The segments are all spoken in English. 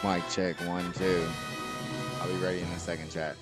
Mic check 1 2. I'll be ready in a second, chat.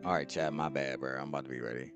All right, chat. My bad, bro. I'm about to be ready.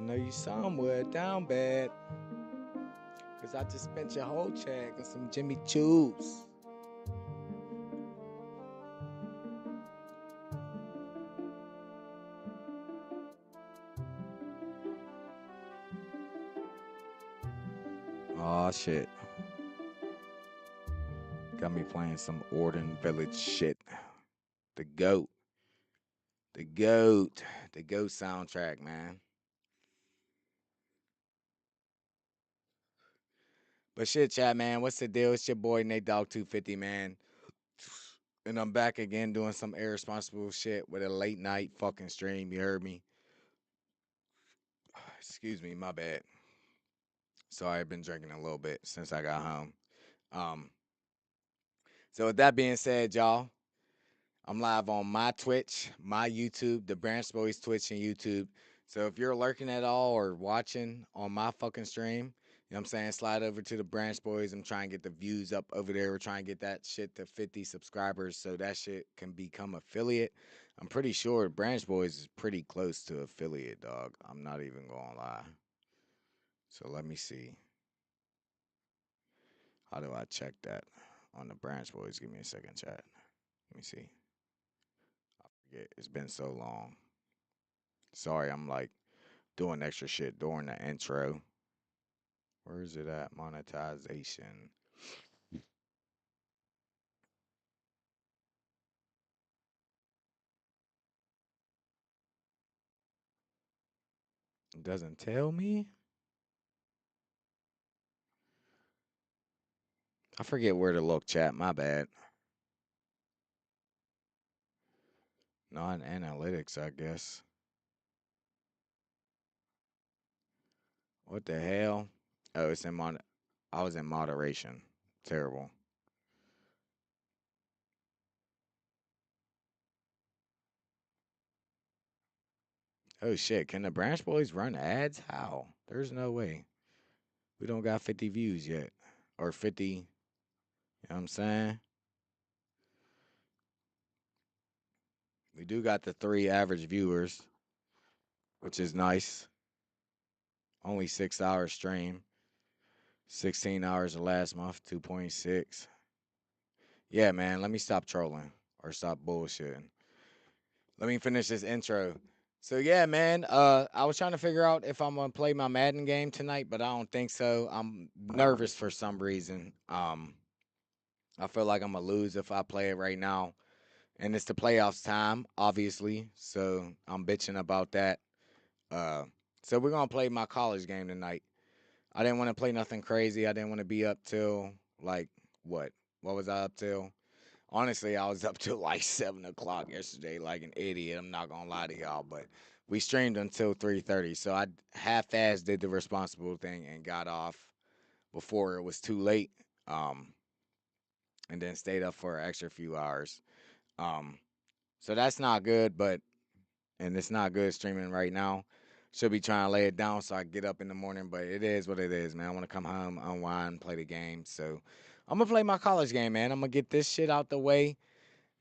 I know you somewhere down bad, cause I just spent your whole check on some Jimmy Choo's. Oh shit. Got me playing some Orden Village shit. The GOAT. The GOAT. The GOAT soundtrack, man. But shit, chat, man. What's the deal? It's your boy Nate Dog 250, man. And I'm back again doing some irresponsible shit with a late night fucking stream. You heard me? Excuse me, my bad. Sorry, I've been drinking a little bit since I got home. Um, so with that being said, y'all, I'm live on my Twitch, my YouTube, the BranchBoyz Twitch and YouTube. So if you're lurking at all or watching on my fucking stream, you know what I'm saying, slide over to the BranchBoyz. I'm trying to get the views up over there. We're trying to get that shit to 50 subscribers so that shit can become affiliate. I'm pretty sure BranchBoyz is pretty close to affiliate, dog. I'm not even gonna lie. So let me see. How do I check that on the BranchBoyz? Give me a second, chat. Let me see. I forget. It's been so long. Sorry, I'm like doing extra shit during the intro. Where is it at? Monetization. It doesn't tell me. I forget where to look, chat. My bad. Not analytics, I guess. What the hell? Oh, it's in I was in moderation. Terrible. Oh shit! Can the BranchBoyz run ads? How? There's no way. We don't got 50 views yet, or 50. You know what I'm saying? We do got the 3 average viewers, which is nice. Only 6 hours stream. 16 hours of last month, 2.6. Yeah, man, let me stop trolling or stop bullshitting. Let me finish this intro. So yeah, man, I was trying to figure out if I'm gonna play my Madden game tonight, but I don't think so. I'm nervous for some reason. I feel like I'm gonna lose if I play it right now. And it's the playoffs time, obviously. So I'm bitching about that. Uh, so we're gonna play my college game tonight. I didn't want to play nothing crazy. I didn't want to be up till like what? What was I up till? Honestly, I was up till like 7 o'clock yesterday, like an idiot. I'm not gonna lie to y'all, but we streamed until 3:30. So I half-assed did the responsible thing and got off before it was too late. Um, and then stayed up for an extra few hours. Um, so that's not good, but and it's not good streaming right now. Should be trying to lay it down so I get up in the morning, but it is what it is, man. I want to come home, unwind, play the game. So I'm gonna play my college game, man. I'm gonna get this shit out the way.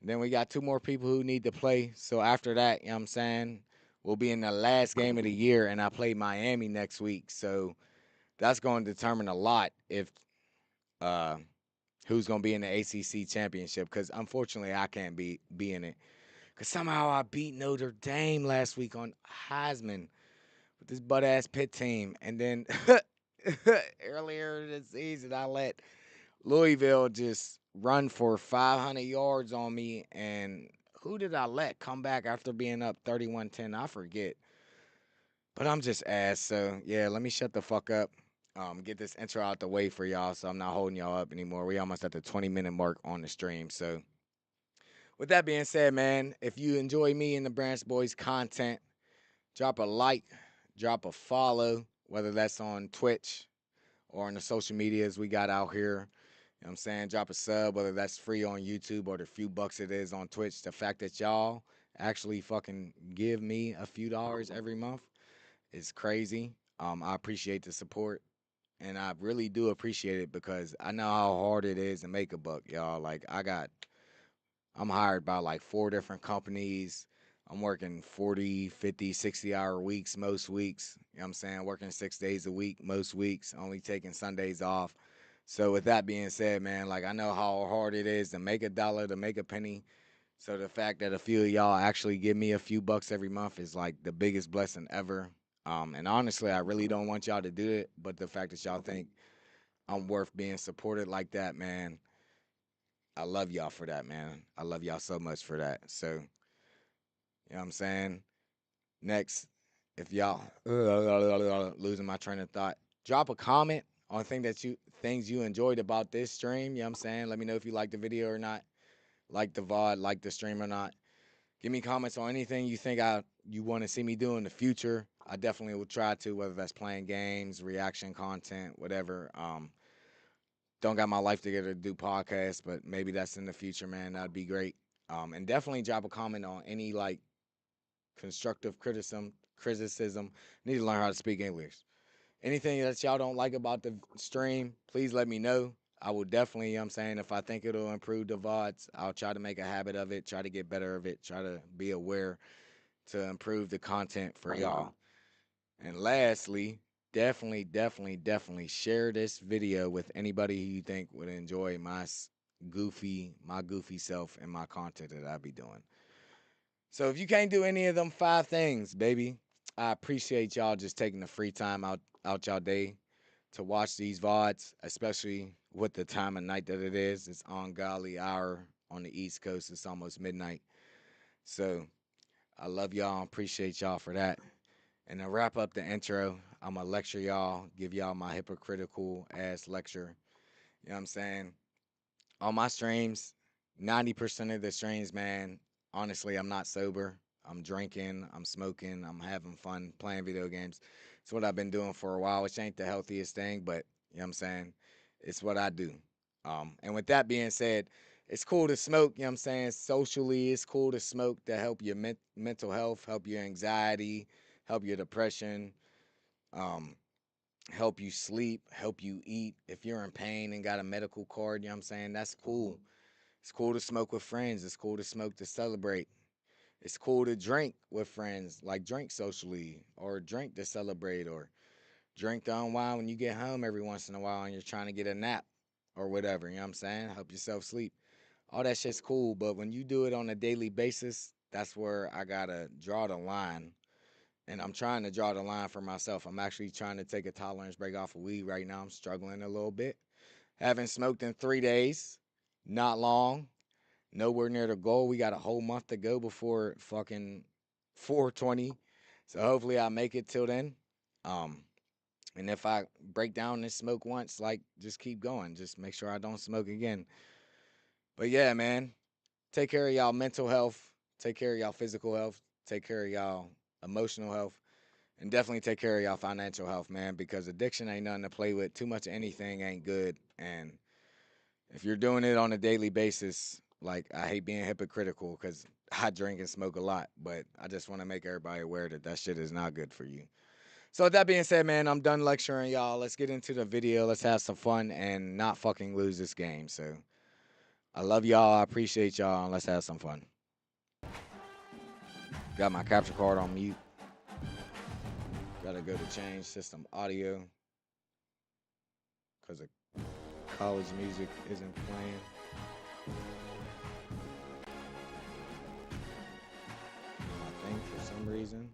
Then we got two more people who need to play. So after that, you know what I'm saying? We'll be in the last game of the year, and I play Miami next week. So that's going to determine a lot if uh, who's going to be in the ACC championship. Because unfortunately, I can't be in it. Because somehow I beat Notre Dame last week on Heisman with this butt ass Pitt team, and then earlier this season I let Louisville just run for 500 yards on me, and who did I let come back after being up 31-10? I forget. But I'm just ass, so yeah, let me shut the fuck up. Get this intro out the way for y'all so I'm not holding y'all up anymore. We almost at the 20-minute mark on the stream. So with that being said, man, if you enjoy me and the Branch Boys content, drop a like, drop a follow, whether that's on Twitch or on the social medias we got out here. You know what I'm saying? Drop a sub, whether that's free on YouTube or the few bucks it is on Twitch. The fact that y'all actually fucking give me a few dollars every month is crazy. I appreciate the support. And I really do appreciate it because I know how hard it is to make a buck, y'all. Like, I'm hired by like four different companies. I'm working 40, 50, 60-hour weeks most weeks. You know what I'm saying? Working 6 days a week most weeks, only taking Sundays off. So with that being said, man, like I know how hard it is to make a dollar, to make a penny. So the fact that a few of y'all actually give me a few bucks every month is like the biggest blessing ever. And honestly, I really don't want y'all to do it, but the fact that y'all think I'm worth being supported like that, man, I love y'all for that, man. I love y'all so much for that. So, you know what I'm saying? Next, if y'all losing my train of thought, drop a comment on things you enjoyed about this stream. You know what I'm saying? Let me know if you like the video or not, like the VOD, like the stream or not. Give me comments on anything you think you want to see me do in the future. I definitely will try to, whether that's playing games, reaction content, whatever. Don't got my life together to do podcasts, but maybe that's in the future, man. That'd be great. And definitely drop a comment on any like constructive criticism. Criticism. Need to learn how to speak English. Anything that y'all don't like about the stream, please let me know. I will definitely, you know what I'm saying, if I think it'll improve the VODs, I'll try to make a habit of it, try to get better of it, try to be aware to improve the content for y'all. And lastly, definitely share this video with anybody who you think would enjoy my goofy self and my content that I be doing. So if you can't do any of them five things, baby, I appreciate y'all just taking the free time out y'all day to watch these VODs, especially with the time of night that it is. It's ungodly hour on the East Coast. It's almost midnight. So I love y'all. Appreciate y'all for that. And to wrap up the intro, I'm going to lecture y'all, give y'all my hypocritical ass lecture. You know what I'm saying? On my streams, 90% of the streams, man, honestly, I'm not sober. I'm drinking, I'm smoking, I'm having fun playing video games. It's what I've been doing for a while, which ain't the healthiest thing, but you know what I'm saying? It's what I do. And with that being said, it's cool to smoke, you know what I'm saying? Socially, it's cool to smoke to help your mental health, help your anxiety, help your depression, um, help you sleep, help you eat. If you're in pain and got a medical card, you know what I'm saying? That's cool. It's cool to smoke with friends. It's cool to smoke to celebrate. It's cool to drink with friends, like drink socially or drink to celebrate or drink to unwind when you get home every once in a while and you're trying to get a nap or whatever. You know what I'm saying? Help yourself sleep. All that shit's cool. But when you do it on a daily basis, that's where I got to draw the line. And I'm trying to draw the line for myself. I'm actually trying to take a tolerance break off of weed right now. I'm struggling a little bit. Haven't smoked in 3 days. Not long. Nowhere near the goal. We got a whole month to go before fucking 420. So hopefully I make it till then. Um, and if I break down and smoke once, like just keep going. Just make sure I don't smoke again. But yeah, man, take care of y'all mental health. Take care of y'all physical health. Take care of y'all emotional health. And definitely take care of y'all financial health, man, because addiction ain't nothing to play with. Too much of anything ain't good. And if you're doing it on a daily basis, like I hate being hypocritical because I drink and smoke a lot, but I just want to make everybody aware that that shit is not good for you. So with that being said, man, I'm done lecturing y'all. Let's get into the video. Let's have some fun and not fucking lose this game. So I love y'all. I appreciate y'all. And let's have some fun. Got my capture card on mute. Gotta go to change system audio because the college music isn't playing. I think for some reason.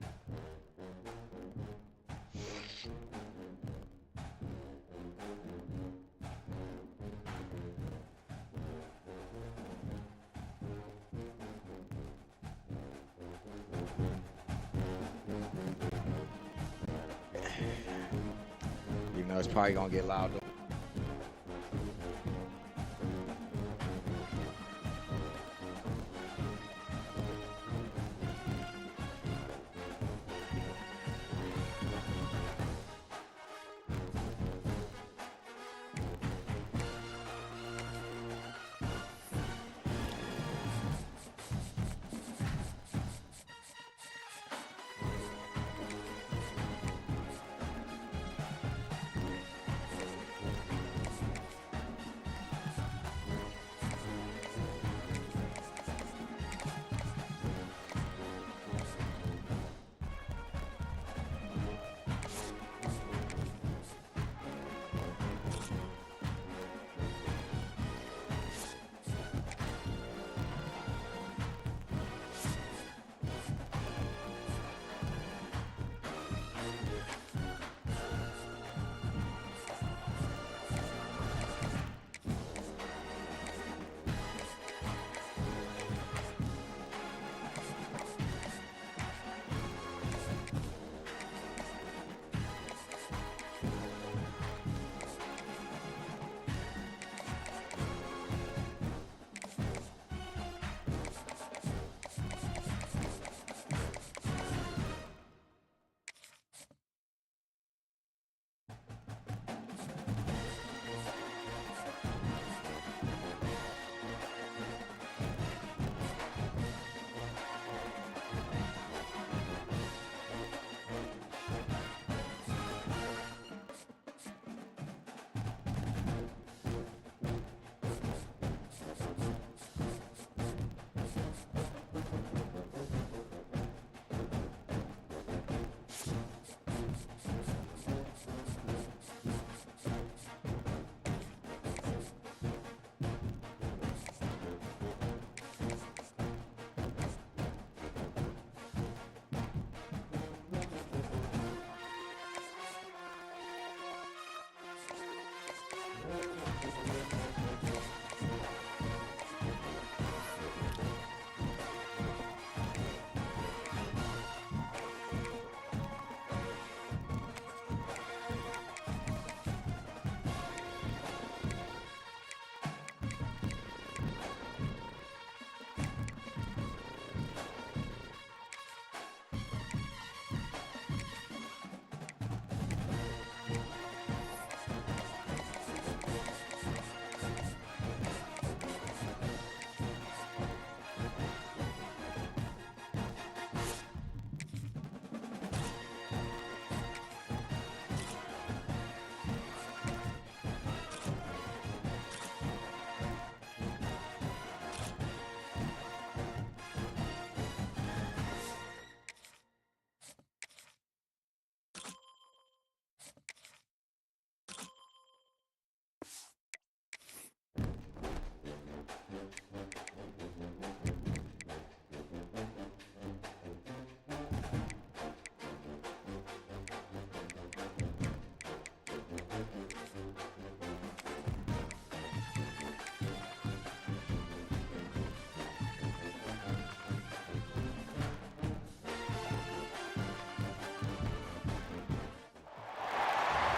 You know, it's probably gonna get loud.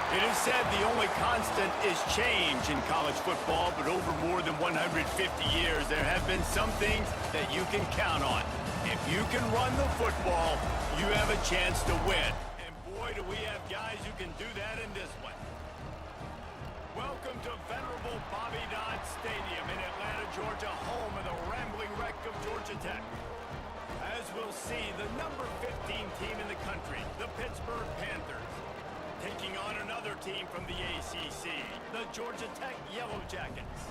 It is said the only constant is change in college football, but over more than 150 years, there have been some things that you can count on. If you can run the football, you have a chance to win. And boy, do we have guys who can do that in this one. Welcome to venerable Bobby Dodd Stadium in Atlanta, Georgia, home of the rambling wreck of Georgia Tech. as we'll see the number 15 team in the country, the Pittsburgh Panthers, taking on another team from the ACC, the Georgia Tech Yellow Jackets.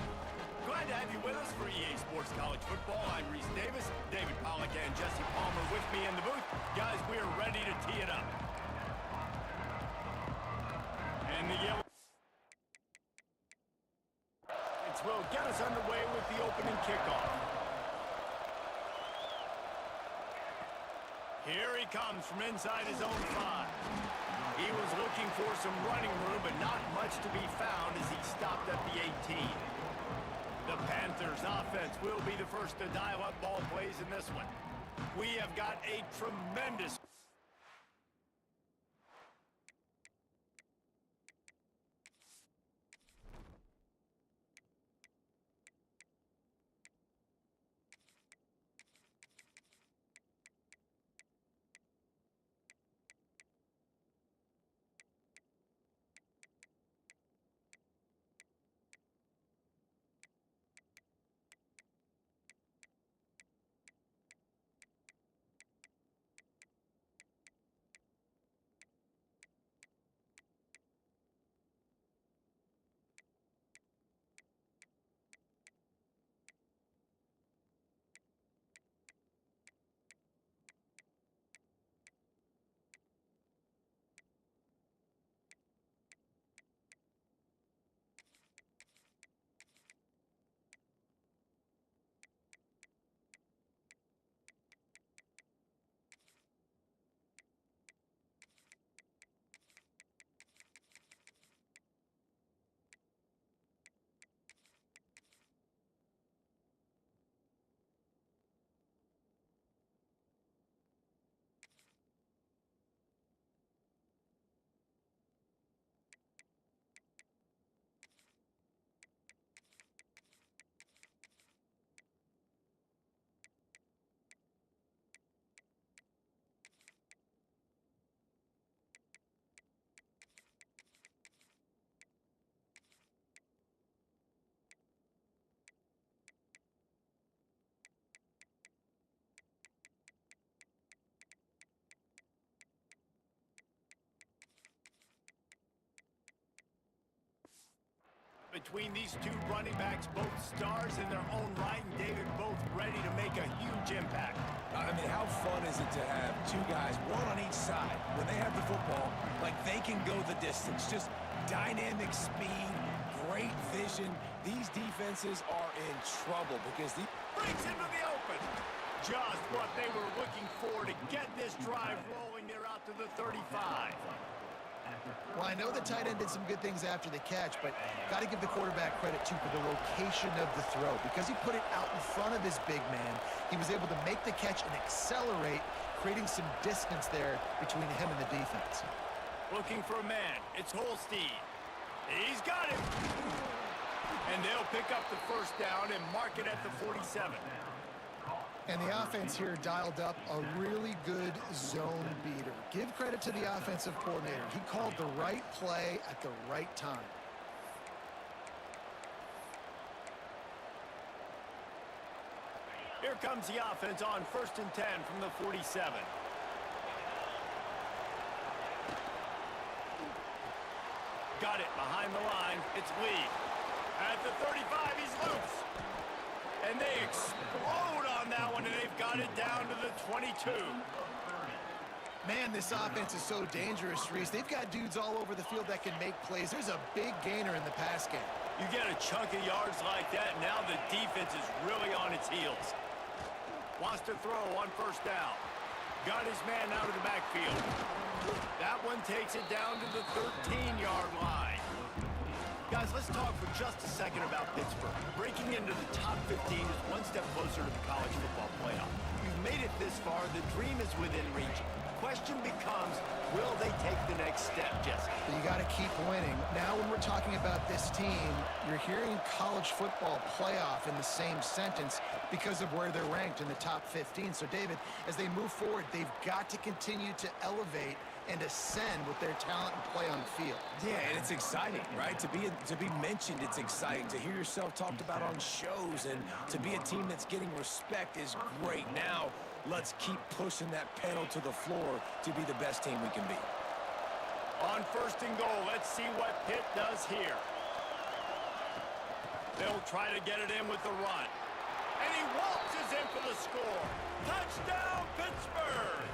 Glad to have you with us for EA Sports College Football. I'm Reese Davis, David Pollack and Jesse Palmer with me in the booth. Guys, we are ready to tee it up. And the Yellow Jackets will get us underway with the opening kickoff. Here he comes from inside his own 5. He was looking for some running room, but not much to be found as he stopped at the 18. The Panthers offense will be the first to dial up ball plays in this one. We have got a tremendous between these two running backs, both stars in their own right, and David, both ready to make a huge impact. I mean, how fun is it to have two guys, one on each side, when they have the football, like they can go the distance. Just dynamic speed, great vision. These defenses are in trouble because Breaks into the open. Just what they were looking for to get this drive rolling. They're out to the 35. Well, I know the tight end did some good things after the catch, but got to give the quarterback credit, too, for the location of the throw. Because he put it out in front of his big man, he was able to make the catch and accelerate, creating some distance there between him and the defense. Looking for a man. It's Holstein. He's got it. And they'll pick up the first down and mark it at the 47. And the offense here dialed up a really good zone beater. Give credit to the offensive coordinator. He called the right play at the right time. Here comes the offense on 1st and 10 from the 47. Got it behind the line. It's Lee. At the 35, he's loose. And they explode on that one, and they've got it down to the 22. Man, this offense is so dangerous, Reese. They've got dudes all over the field that can make plays. There's a big gainer in the pass game. You get a chunk of yards like that, now the defense is really on its heels. Wants to throw on 1st down. Got his man out of the backfield. That one takes it down to the 13-yard line. Guys, let's talk for just a second about Pittsburgh. Breaking into the top 15 is one step closer to the college football playoff. You've made it this far. The dream is within reach. Question becomes, will they take the next step, Jesse? You got to keep winning. Now, when we're talking about this team, you're hearing college football playoff in the same sentence because of where they're ranked in the top 15. So, David, as they move forward, they've got to continue to elevate and ascend with their talent and play on the field. Yeah, and it's exciting, right? To be mentioned, it's exciting. To hear yourself talked about on shows and to be a team that's getting respect is great. Now, let's keep pushing that pedal to the floor to be the best team we can be. On 1st and goal, let's see what Pitt does here. They'll try to get it in with the run. And he waltzes in for the score. Touchdown, Pittsburgh!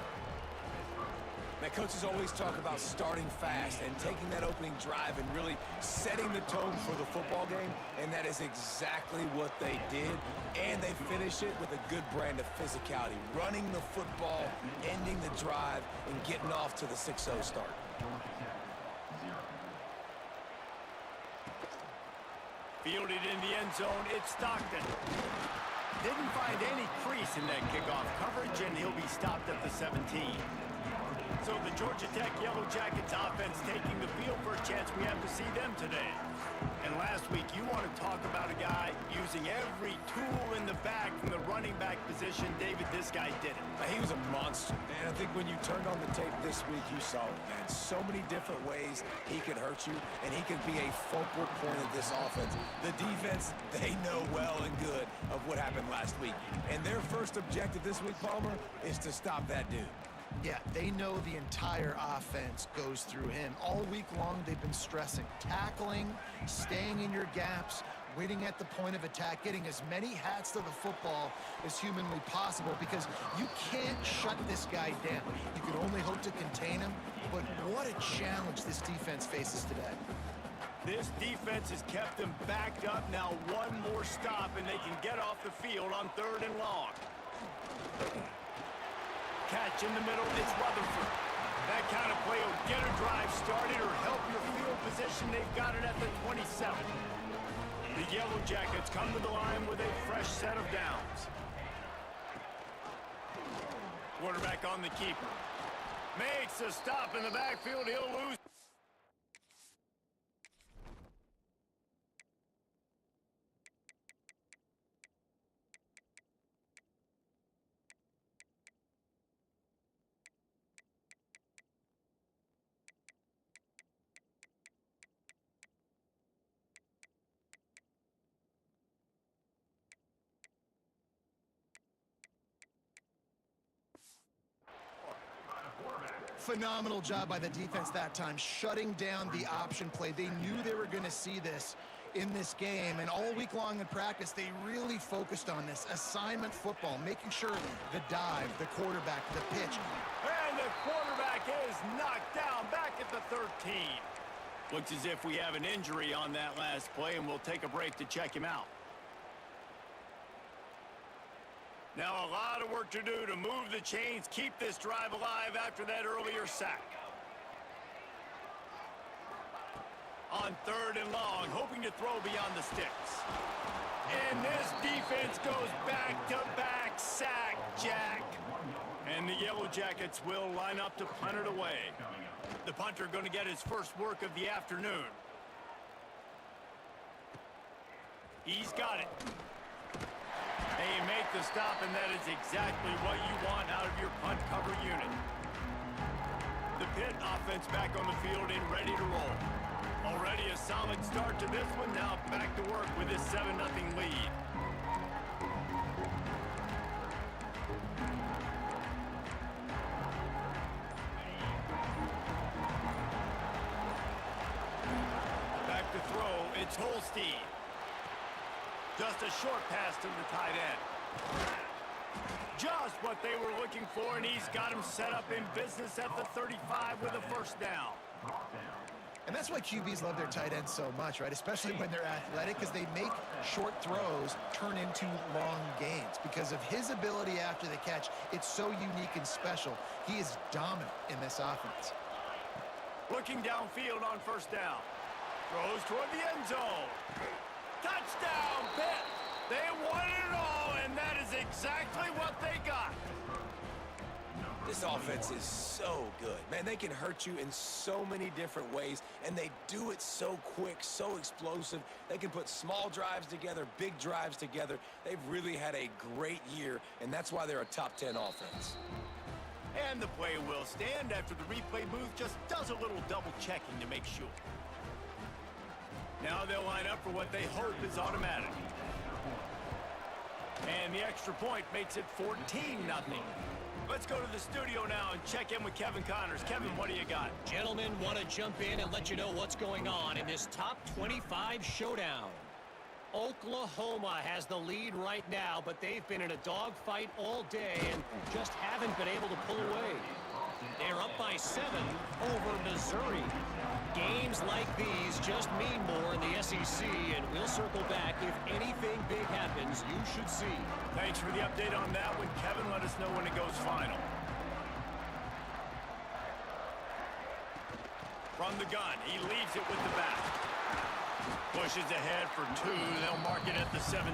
Now, coaches always talk about starting fast and taking that opening drive and really setting the tone for the football game, and that is exactly what they did. And they finish it with a good brand of physicality, running the football, ending the drive, and getting off to the 6-0 start. Fielded in the end zone, it's Stockton. Didn't find any crease in that kickoff coverage, and he'll be stopped at the 17. So the Georgia Tech Yellow Jackets offense taking the field for a chance we have to see them today. And last week, you want to talk about a guy using every tool in the bag from the running back position. David, this guy did it. He was a monster, and I think when you turned on the tape this week, you saw it, man. So many different ways he could hurt you, and he could be a focal point of this offense. The defense, they know well and good of what happened last week. And their first objective this week, Palmer, is to stop that dude. Yeah, they know the entire offense goes through him. All week long, they've been stressing tackling, staying in your gaps, waiting at the point of attack, getting as many hats to the football as humanly possible, because you can't shut this guy down. You can only hope to contain him, but what a challenge this defense faces today. This defense has kept them backed up. Now one more stop, and they can get off the field on 3rd and long. Catch in the middle, it's Rutherford. That kind of play will get a drive started or help your field position. They've got it at the 27. The Yellow Jackets come to the line with a fresh set of downs. Quarterback on the keeper. Makes a stop in the backfield, he'll lose. Phenomenal job by the defense that time, shutting down the option play. They knew they were going to see this in this game, and all week long in practice, they really focused on this assignment football, making sure the dive, the quarterback, the pitch. And the quarterback is knocked down back at the 13. Looks as if we have an injury on that last play, and we'll take a break to check him out. Now a lot of work to do to move the chains, keep this drive alive after that earlier sack. On 3rd and long, hoping to throw beyond the sticks. And this defense goes back-to-back sack, Jack. And the Yellow Jackets will line up to punt it away. The punter going to get his first work of the afternoon. He's got it. And you make the stop, and that is exactly what you want out of your punt cover unit. The Pitt offense back on the field and ready to roll. Already a solid start to this one. Now back to work with this 7-0 lead. Back to throw, it's Holstein. Just a short pass to the tight end. Just what they were looking for, and he's got him set up in business at the 35 with a first down. And that's why QBs love their tight ends so much, right? Especially when they're athletic, because they make short throws turn into long gains. Because of his ability after the catch, it's so unique and special. He is dominant in this offense. Looking downfield on first down. Throws toward the end zone. Touchdown, Pitt! They won it all, and that is exactly what they got. This offense is so good. Man, they can hurt you in so many different ways, and they do it so quick, so explosive. They can put small drives together, big drives together. They've really had a great year, and that's why they're a top 10 offense. And the play will stand after the replay booth just does a little double checking to make sure. Now they'll line up for what they hope is automatic. And the extra point makes it 14-0. Let's go to the studio now and check in with Kevin Connors. Kevin, what do you got? Gentlemen, want to jump in and let you know what's going on in this top 25 showdown. Oklahoma has the lead right now, but they've been in a dogfight all day and just haven't been able to pull away. They're up by 7 over Missouri. Games like these just mean more in the SEC, and we'll circle back. If anything big happens, you should see. Thanks for the update on that one, Kevin. Let us know when it goes final. From the gun, he leaves it with the back. Pushes ahead for 2. They'll mark it at the 17.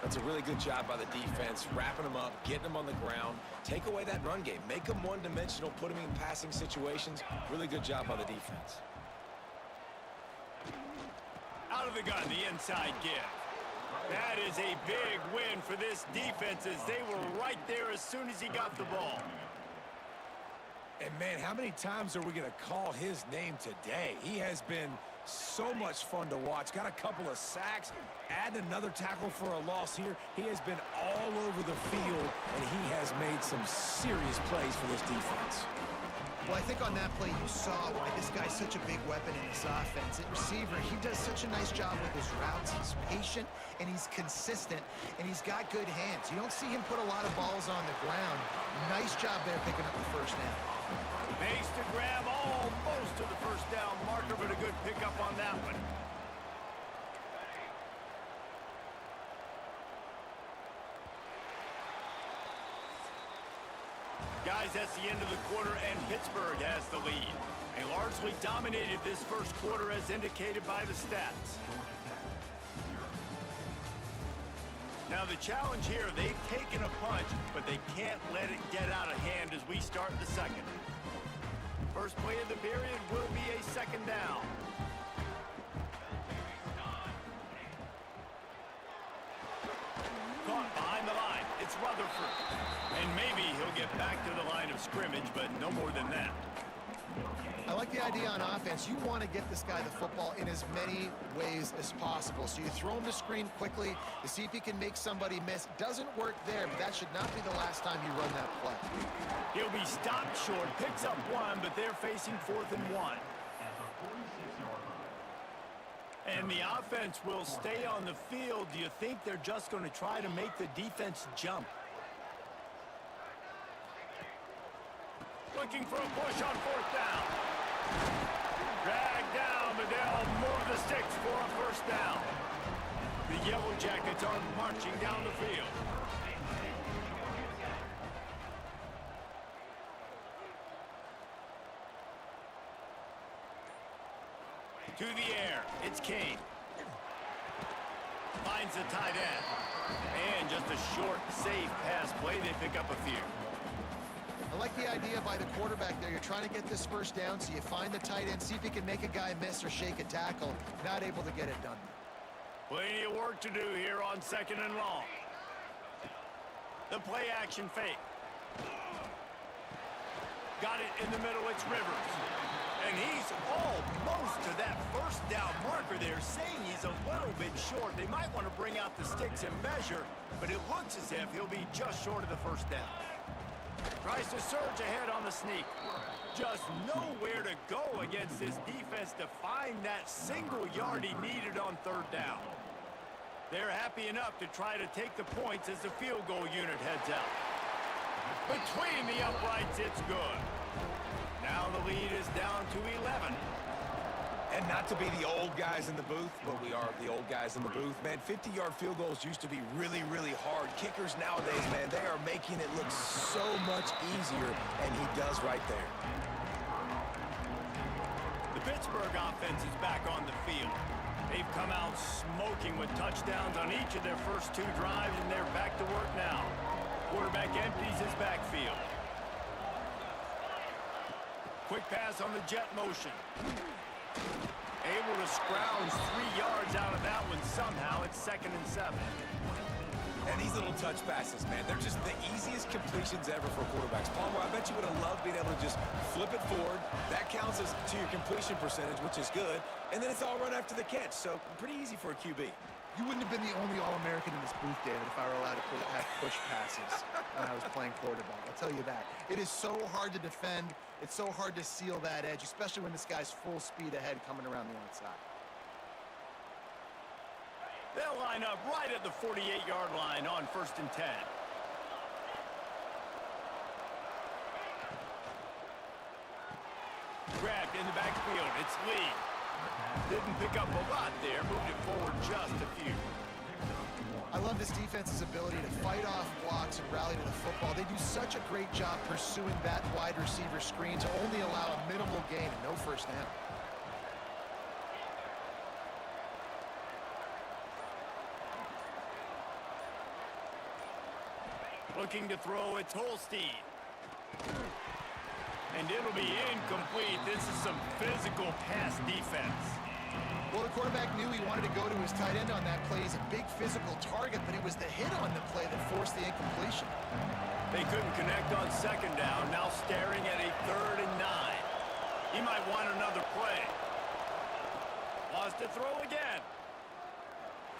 That's a really good job by the defense, wrapping them up, getting them on the ground. Take away that run game. Make them one-dimensional, put them in passing situations. Really good job by the defense. Out of the gun, the inside give. That is a big win for this defense as they were right there as soon as he got the ball. And, man, how many times are we going to call his name today? He has been so much fun to watch. Got a couple of sacks, add another tackle for a loss here. He has been all over the field, and he has made some serious plays for this defense. Well, I think on that play you saw why this guy's such a big weapon in this offense. At receiver, he does such a nice job with his routes. He's patient, and he's consistent, and he's got good hands. You don't see him put a lot of balls on the ground. Nice job there picking up the first down. Makes to grab almost to the first down marker, but a good pickup on that one. Guys, that's the end of the quarter, and Pittsburgh has the lead. They largely dominated this first quarter as indicated by the stats. Now the challenge here, they've taken a punch, but they can't let it get out of hand as we start the second. First play of the period will be a second down. Caught behind the line. It's Rutherford. And maybe he'll get back to the line of scrimmage, but no more than that. I like the idea on offense. You want to get this guy the football in as many ways as possible. So you throw him the screen quickly to see if he can make somebody miss. Doesn't work there, but that should not be the last time you run that play. He'll be stopped short, picks up 1, but they're facing 4th and 1. And the offense will stay on the field. Do you think they're just going to try to make the defense jump? Looking for a push on 4th down. Dragged down, but they'll move the sticks for a first down. The Yellow Jackets are marching down the field. To the air, it's Kane. Finds the tight end. And just a short, safe pass play. They pick up a few. I like the idea by the quarterback there. You're trying to get this first down, so you find the tight end, see if he can make a guy miss or shake a tackle. Not able to get it done. Plenty of work to do here on 2nd and long. The play action fake. Got it in the middle, it's Rivers. And he's almost to that first down marker there, saying he's a little bit short. They might want to bring out the sticks and measure, but it looks as if he'll be just short of the first down. Tries to surge ahead on the sneak. Just nowhere to go against this defense to find that single yard he needed on 3rd down. They're happy enough to try to take the points as the field goal unit heads out. Between the uprights, it's good. Now the lead is down to 11. And not to be the old guys in the booth, but we are the old guys in the booth. Man, 50-yard field goals used to be really, really hard. Kickers nowadays, man, they are making it look so much easier, and he does right there. The Pittsburgh offense is back on the field. They've come out smoking with touchdowns on each of their first 2 drives, and they're back to work now. Quarterback empties his backfield. Quick pass on the jet motion. Able to scrounge 3 yards out of that one somehow. It's 2nd and 7. And these little touch passes, man, they're just the easiest completions ever for quarterbacks. Palmer, I bet you would have loved being able to just flip it forward. That counts as to your completion percentage, which is good. And then it's all run after the catch, so pretty easy for a QB. You wouldn't have been the only All-American in this booth, David, if I were allowed to have push passes when I was playing quarterback. I'll tell you that. It is so hard to defend. It's so hard to seal that edge, especially when this guy's full speed ahead coming around the outside. They'll line up right at the 48-yard line on 1st and 10. Grabbed in the backfield. It's Lee. Didn't pick up a lot there. Moved it forward just a few. I love this defense's ability to fight off blocks and rally to the football. They do such a great job pursuing that wide receiver screen to only allow a minimal gain and no first down. Looking to throw, it's Holstein. And it'll be incomplete. This is some physical pass defense. Well, the quarterback knew he wanted to go to his tight end on that play. He's a big physical target, but it was the hit on the play that forced the incompletion. They couldn't connect on 2nd down. Now staring at a 3rd and 9. He might want another play. Wants to throw again.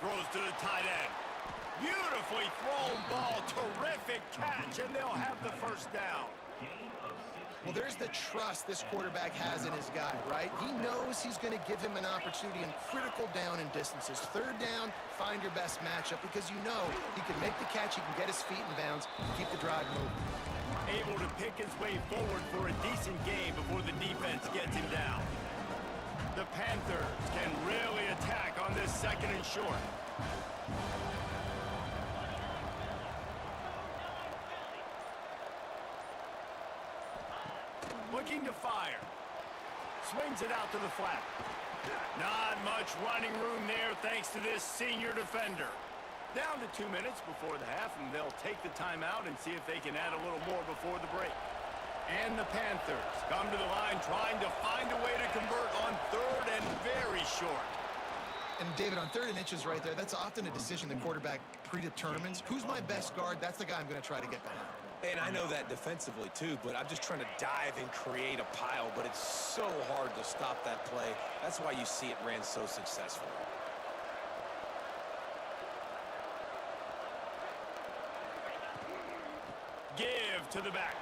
Throws to the tight end. Beautifully thrown ball. Terrific catch, and they'll have the first down. Well, there's the trust this quarterback has in his guy, right? He knows he's going to give him an opportunity in critical down and distances. 3rd down, find your best matchup because you know he can make the catch, he can get his feet in bounds, and keep the drive moving. Able to pick his way forward for a decent game before the defense gets him down. The Panthers can really attack on this 2nd and short. Looking to fire. Swings it out to the flat. Not much running room there thanks to this senior defender. Down to 2 minutes before the half, and they'll take the timeout and see if they can add a little more before the break. And the Panthers come to the line trying to find a way to convert on 3rd and very short. And David, on 3rd and inches right there, that's often a decision the quarterback predetermines. Who's my best guard? That's the guy I'm going to try to get behind. And I know that defensively, too, but I'm just trying to dive and create a pile, but it's so hard to stop that play. That's why you see it ran so successfully. Give to the back.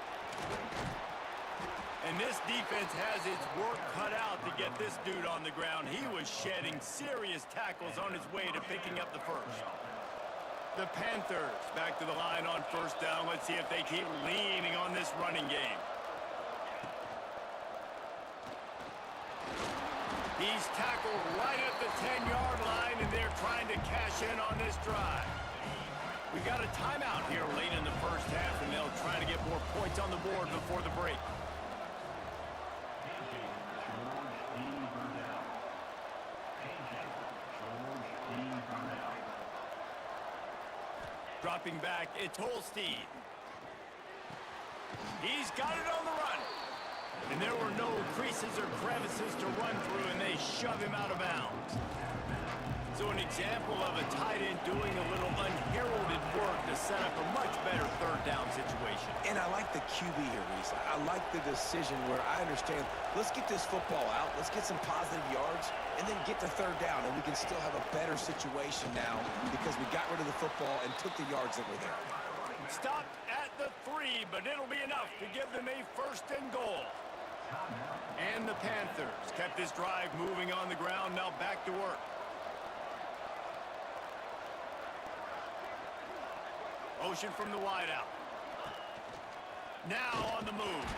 And this defense has its work cut out to get this dude on the ground. He was shedding serious tackles on his way to picking up the first. The Panthers back to the line on 1st down. Let's see if they keep leaning on this running game. He's tackled right at the 10-yard line, and they're trying to cash in on this drive. We got a timeout here late in the first half, and they'll try to get more points on the board before the break. Dropping back, it's Holstein. He's got it on the run. And there were no creases or crevices to run through, and they shove him out of bounds. So an example of a tight end doing a little unheralded work to set up a much better 3rd down situation. And I like the QB here, Reese. I like the decision where I understand, let's get this football out, let's get some positive yards, and then get to 3rd down, and we can still have a better situation now because we got rid of the football and took the yards that were there. Stopped at the 3, but it'll be enough to give them a 1st and goal. And the Panthers kept this drive moving on the ground, now back to work. Motion from the wideout. Now on the move.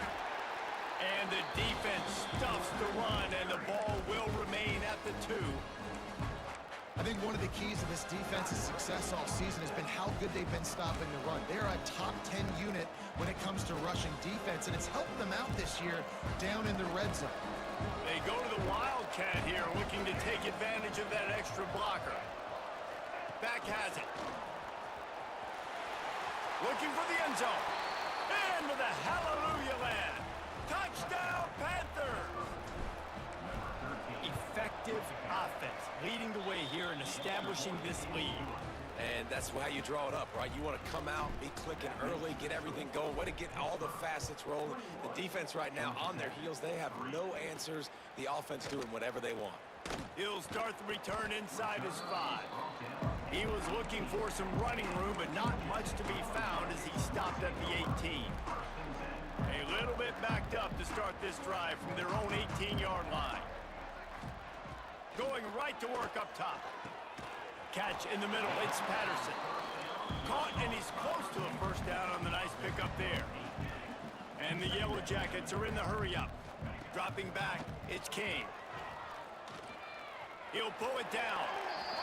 And the defense stuffs the run, and the ball will remain at the 2. I think one of the keys to this defense's success all season has been how good they've been stopping the run. They're a top 10 unit when it comes to rushing defense, and it's helped them out this year down in the red zone. They go to the Wildcat here, looking to take advantage of that extra blocker. Back has it. Looking for the end zone. Into the hallelujah land. Touchdown, Panthers! effective offense leading the way here and establishing this lead. And that's how you draw it up, right? You want to come out, be clicking early, get everything going, way to get all the facets rolling. The defense right now on their heels, they have no answers. The offense doing whatever they want. He'll start the return inside his 5. He was looking for some running room, but not much to be found as he stopped at the 18. A little bit backed up to start this drive from their own 18-yard line. Going right to work up top. Catch in the middle, it's Patterson. Caught, and he's close to a first down on the nice pickup there. And the Yellow Jackets are in the hurry-up. Dropping back, it's Kane. He'll pull it down.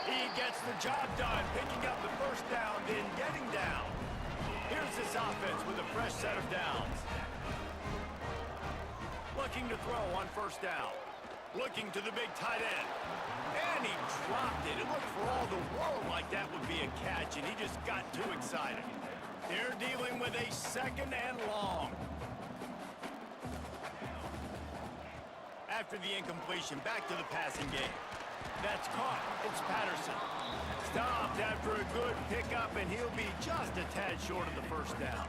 He gets the job done, picking up the first down, then getting down. Here's this offense with a fresh set of downs. Looking to throw on first down. Looking to the big tight end. And he dropped it. It looked for all the world like that would be a catch, and he just got too excited. They're dealing with a second and long. After the incompletion, back to the passing game. That's caught. It's Patterson. Stopped after a good pickup, and he'll be just a tad short of the first down.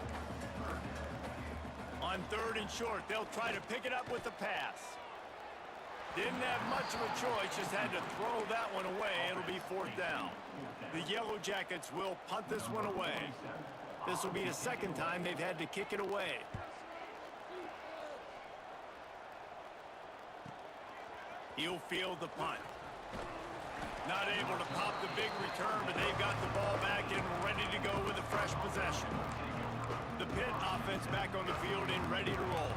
On 3rd and short, they'll try to pick it up with the pass. Didn't have much of a choice, just had to throw that one away. It'll be 4th down. The Yellow Jackets will punt this one away. This will be the second time they've had to kick it away. He'll field the punt. Not able to pop the big return, but they've got the ball back and ready to go with a fresh possession. The Pitt offense back on the field and ready to roll.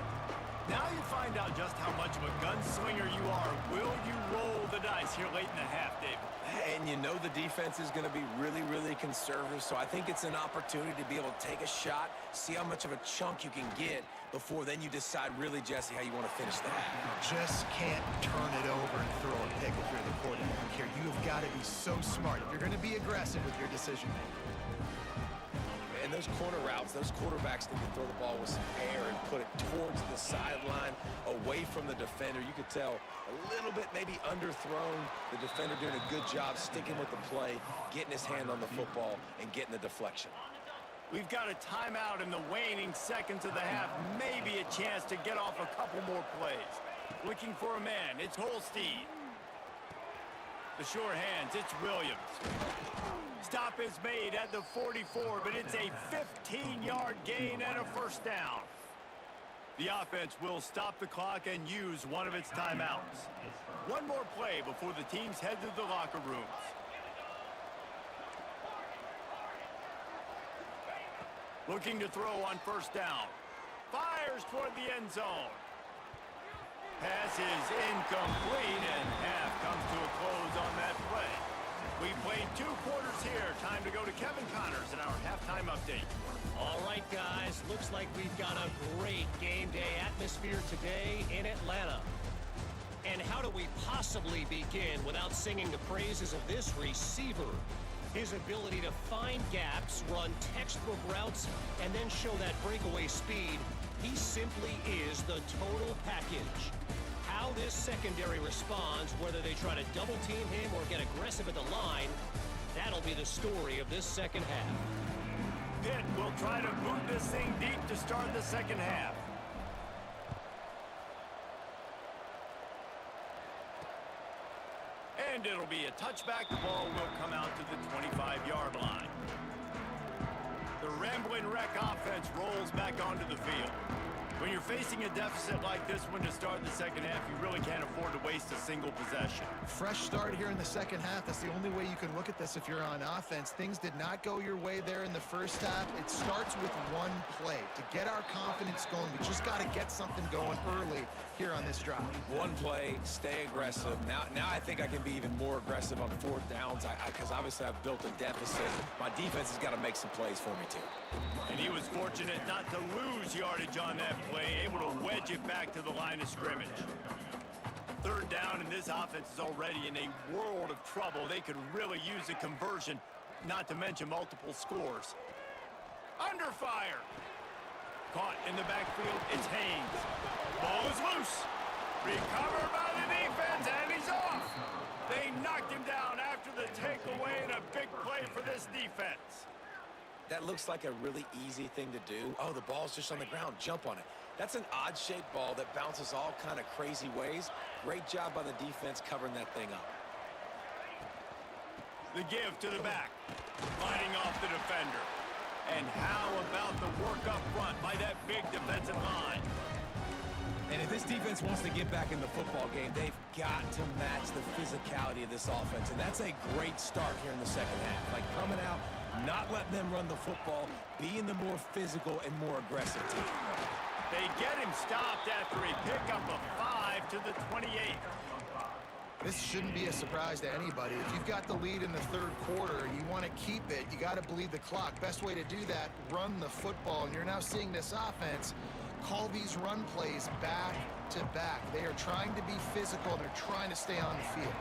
Now you find out just how much of a gunslinger you are. Will you roll the dice here late in the half, David? And you know the defense is going to be really, really conservative, so I think it's an opportunity to be able to take a shot, see how much of a chunk you can get before then you decide really, Jesse, how you want to finish that. Just can't turn it over and throw a pick if you're the quarterback here. You have got to be so smart if you're going to be aggressive with your decision making. And those corner routes, those quarterbacks need to throw the ball with some air and put it towards the sideline, away from the defender. You could tell a little bit maybe underthrown. The defender doing a good job sticking with the play, getting his hand on the football, and getting the deflection. We've got a timeout in the waning seconds of the half. Maybe a chance to get off a couple more plays. Looking for a man, it's Holstein. The sure hands, it's Williams. Stop is made at the 44, but it's a 15-yard gain and a first down. The offense will stop the clock and use one of its timeouts. One more play before the teams head to the locker rooms. Looking to throw on first down. Fires toward the end zone. Pass is incomplete, and half comes to a close on that play. We played 2 quarters here. Time to go to Kevin Connors in our halftime update. All right, guys. Looks like we've got a great game day atmosphere today in Atlanta. And how do we possibly begin without singing the praises of this receiver? His ability to find gaps, run textbook routes, and then show that breakaway speed. He simply is the total package. How this secondary responds, whether they try to double team him or get aggressive at the line, that'll be the story of this second half. Pitt will try to boot this thing deep to start the second half. And it'll be a touchback. The ball will come out to the 25-yard line. The rambling wreck offense rolls back onto the field. When you're facing a deficit like this one to start the second half, you really can't afford to waste a single possession. Fresh start here in the second half. That's the only way you can look at this if you're on offense. Things did not go your way there in the first half. It starts with one play. To get our confidence going, we just got to get something going early here on this drive. One play, stay aggressive. Now I think I can be even more aggressive on 4th downs because obviously I've built a deficit. My defense has got to make some plays for me too. And he was fortunate not to lose yardage on that play, able to wedge it back to the line of scrimmage. 3rd down, and this offense is already in a world of trouble. They could really use a conversion, not to mention multiple scores. Under fire. Caught in the backfield, it's Haynes. Ball is loose. Recovered by the defense, and he's off. They knocked him down after the takeaway, and a big play for this defense. That looks like a really easy thing to do. Oh, the ball's just on the ground. Jump on it. That's an odd-shaped ball that bounces all kind of crazy ways. Great job by the defense covering that thing up. The give to the back, lining off the defender. And how about the work up front by that big defensive line? And if this defense wants to get back in the football game, they've got to match the physicality of this offense. And that's a great start here in the second half. Like coming out, not letting them run the football, being the more physical and more aggressive team. They get him stopped after a pickup of 5 to the 28. This shouldn't be a surprise to anybody. If you've got the lead in the third quarter, you want to keep it, you got to bleed the clock. Best way to do that, run the football. And you're now seeing this offense call these run plays back to back. They are trying to be physical. They're trying to stay on the field.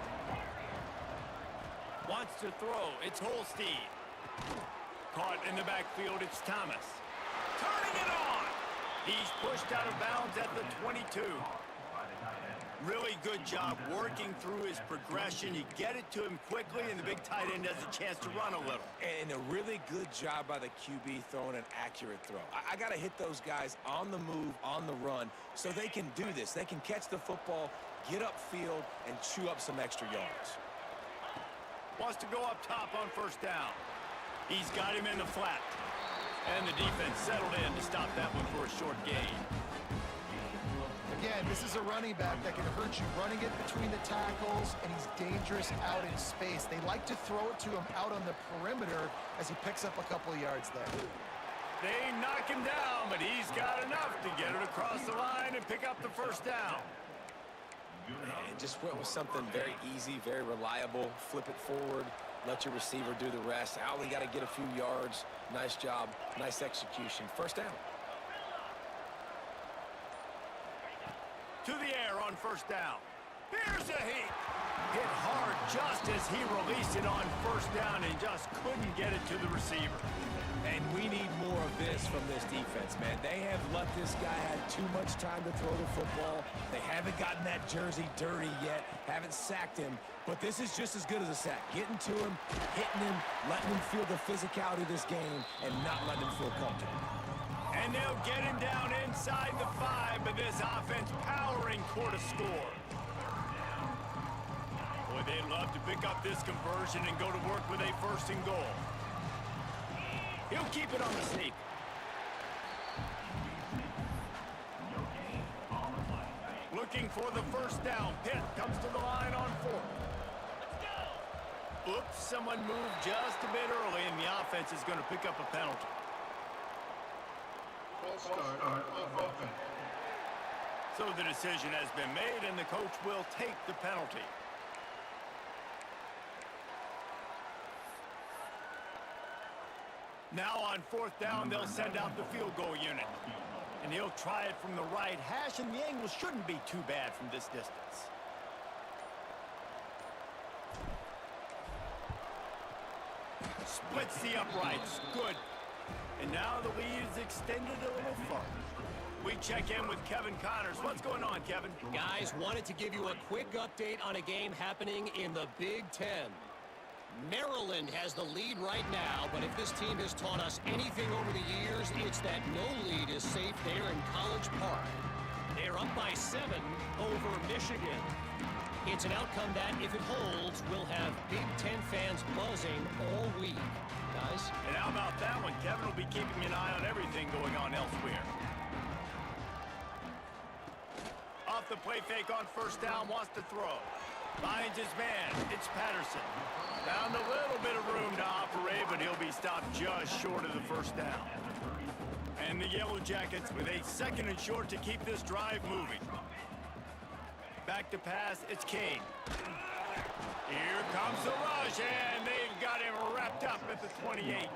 Wants to throw. It's Holstein. Caught in the backfield. It's Thomas. Turning it on. He's pushed out of bounds at the 22. Really good job working through his progression. You get it to him quickly, and the big tight end has a chance to run a little. And a really good job by the QB throwing an accurate throw. I got to hit those guys on the move, on the run, so they can do this. They can catch the football, get upfield, and chew up some extra yards. Wants to go up top on first down. He's got him in the flat. And the defense settled in to stop that one for a short gain. Again, this is a running back that can hurt you running it between the tackles, and he's dangerous out in space. They like to throw it to him out on the perimeter as he picks up a couple of yards there. They knock him down, but he's got enough to get it across the line and pick up the first down. And just went with something very easy, very reliable. Flip it forward, let your receiver do the rest. I only got to get a few yards. Nice job, nice execution. First down. To the air on first down. Here's a heat. Hit hard just as he released it on first down and just couldn't get it to the receiver. And we need more of this from this defense, man. They have let this guy have too much time to throw the football. They haven't gotten that jersey dirty yet, haven't sacked him. But this is just as good as a sack. Getting to him, hitting him, letting him feel the physicality of this game, and not letting him feel comfortable. And they'll get him down inside the 5, but this offense powering toward a score. Boy, they'd love to pick up this conversion and go to work with a first and goal. He'll keep it on the sneak. Looking for the first down. Pitt comes to the line on 4. Oops, someone moved just a bit early, and the offense is going to pick up a penalty. So the decision has been made, and the coach will take the penalty. Now on fourth down, they'll send out the field goal unit. And he'll try it from the right hash, and the angle shouldn't be too bad from this distance. Splits the uprights. Good. And now the lead is extended a little further. We check in with Kevin Connors. What's going on, Kevin? Guys, wanted to give you a quick update on a game happening in the Big Ten. Maryland has the lead right now, but if this team has taught us anything over the years, it's that no lead is safe there in College Park. They're up by 7 over Michigan. It's an outcome that, if it holds, will have Big Ten fans buzzing all week. Guys? And how about that one? Kevin will be keeping an eye on everything going on elsewhere. Off the play fake on first down, wants to throw. Finds his man. It's Patterson. Found a little bit of room to operate, but he'll be stopped just short of the first down. And the Yellow Jackets with a second and short to keep this drive moving. Back to pass, it's King. Here comes the rush, and they've got him wrapped up at the 28.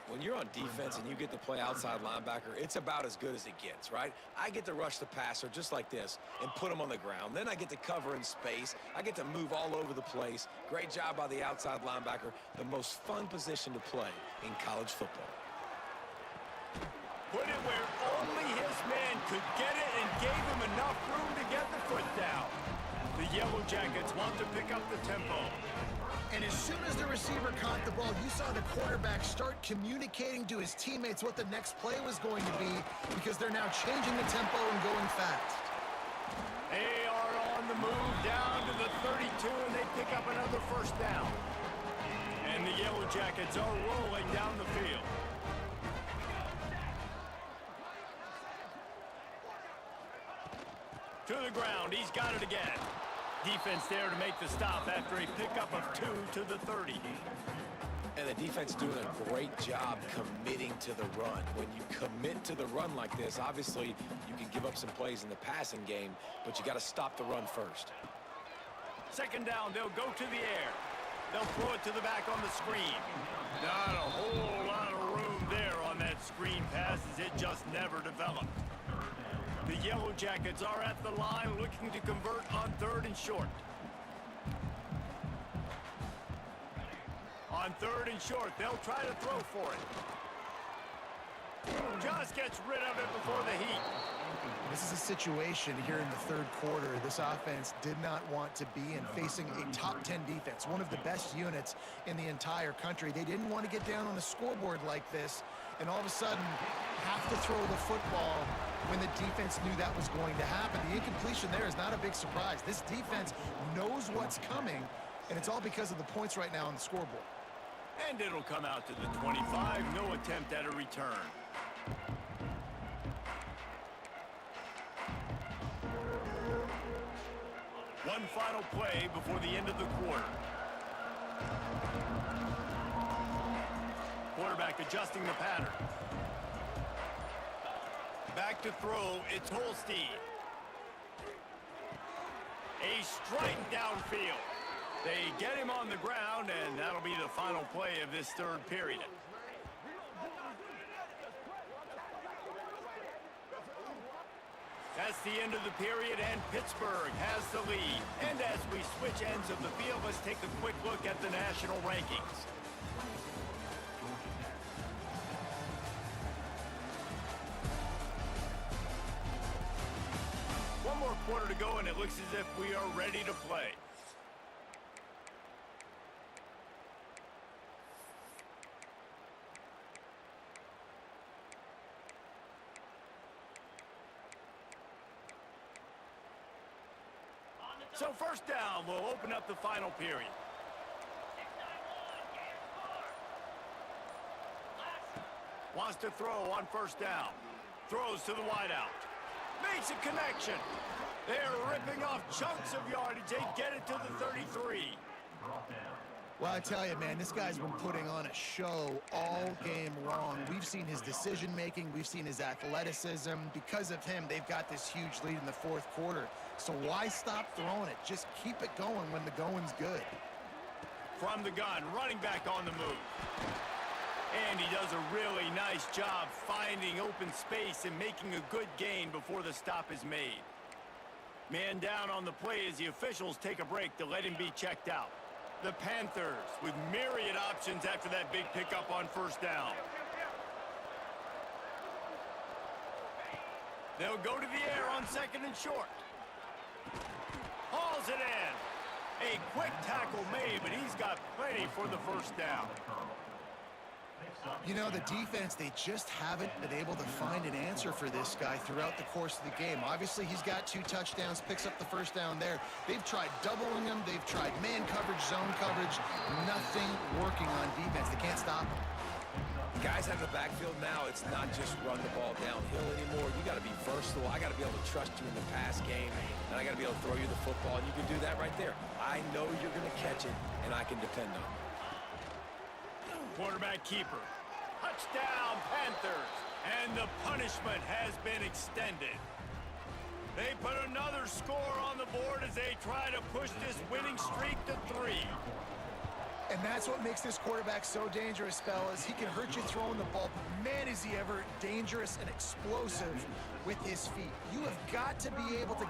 When you're on defense and you get to play outside linebacker, it's about as good as it gets, right? I get to rush the passer just like this and put him on the ground. Then I get to cover in space. I get to move all over the place. Great job by the outside linebacker. The most fun position to play in college football. Put it where only his man could get it and gave him enough room to get the foot down. The Yellow Jackets want to pick up the tempo. And as soon as the receiver caught the ball, you saw the quarterback start communicating to his teammates what the next play was going to be, because they're now changing the tempo and going fast. They are on the move down to the 32, and they pick up another first down. And the Yellow Jackets are rolling down the field. To the ground, he's got it again. Defense there to make the stop after a pickup of 2 to the 30. And the defense doing a great job committing to the run. When you commit to the run like this, obviously you can give up some plays in the passing game, but you got to stop the run first. Second down, they'll go to the air. They'll throw it to the back on the screen. Not a whole lot of room there on that screen pass, as it just never developed. The Yellow Jackets are at the line looking to convert on 3rd and short. On 3rd and short, they'll try to throw for it. Just gets rid of it before the heat. This is a situation here in the third quarter this offense did not want to be in, facing a top 10 defense, one of the best units in the entire country. They didn't want to get down on the scoreboard like this and all of a sudden have to throw the football when the defense knew that was going to happen. The incompletion there is not a big surprise. This defense knows what's coming, and it's all because of the points right now on the scoreboard. And it'll come out to the 25. No attempt at a return. One final play before the end of the quarter. Quarterback adjusting the pattern. Back to throw, it's Holstein. A strike downfield. They get him on the ground, and that'll be the final play of this third period. That's the end of the period, and Pittsburgh has the lead. And as we switch ends of the field, let's take a quick look at the national rankings. One more quarter to go, and it looks as if we are ready to play. So first down, we'll open up the final period. Wants to throw on first down. Throws to the wideout. Makes a connection. They're ripping off chunks of yardage. They get it to the 33. Well, I tell you, man, this guy's been putting on a show all game long. We've seen his decision-making. We've seen his athleticism. Because of him, they've got this huge lead in the fourth quarter. So why stop throwing it? Just keep it going when the going's good. From the gun, running back on the move. And he does a really nice job finding open space and making a good gain before the stop is made. Man down on the play as the officials take a break to let him be checked out. The Panthers with myriad options after that big pickup on first down. They'll go to the air on 2nd and short. Hauls it in. A quick tackle made, but he's got plenty for the first down. You know, the defense, they just haven't been able to find an answer for this guy throughout the course of the game. Obviously, he's got 2 touchdowns, picks up the first down there. They've tried doubling him. They've tried man coverage, zone coverage. Nothing working on defense. They can't stop him. Guys out of the backfield now, it's not just run the ball downhill anymore. You got to be versatile. I got to be able to trust you in the pass game, and I got to be able to throw you the football, and you can do that right there. I know you're going to catch it, and I can depend on it. Quarterback keeper. Touchdown, Panthers. And the punishment has been extended. They put another score on the board as they try to push this winning streak to 3. And that's what makes this quarterback so dangerous, fellas. He can hurt you throwing the ball, but man, is he ever dangerous and explosive with his feet. You have got to be able to...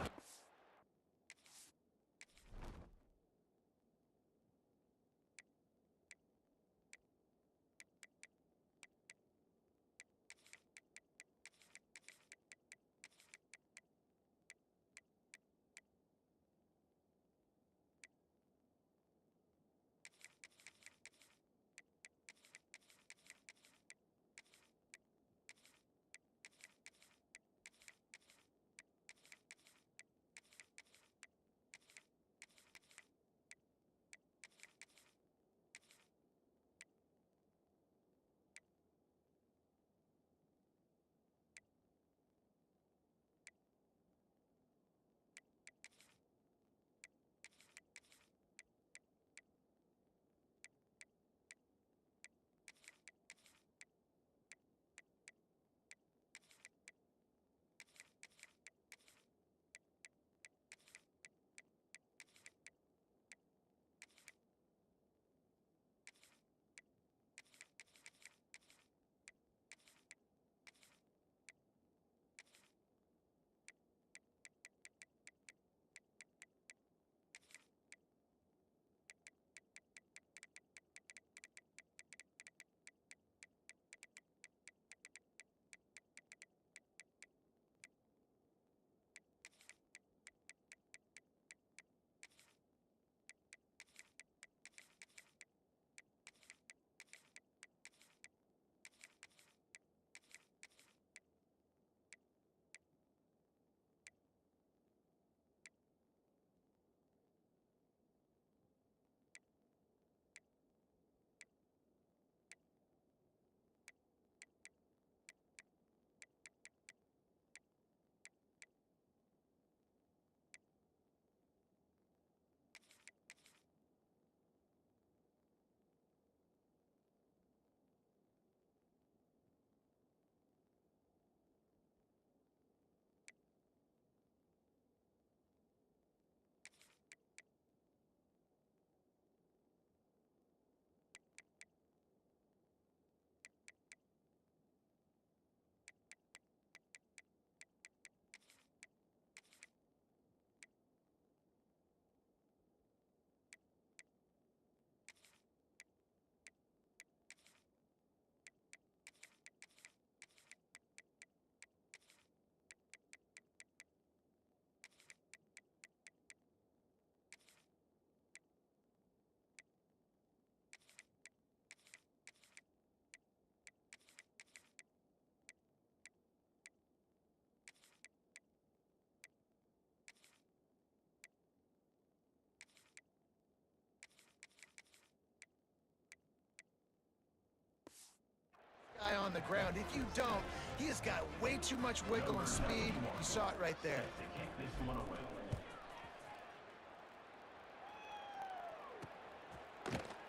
the ground. If you don't, he has got way too much wiggle and speed. You saw it right there.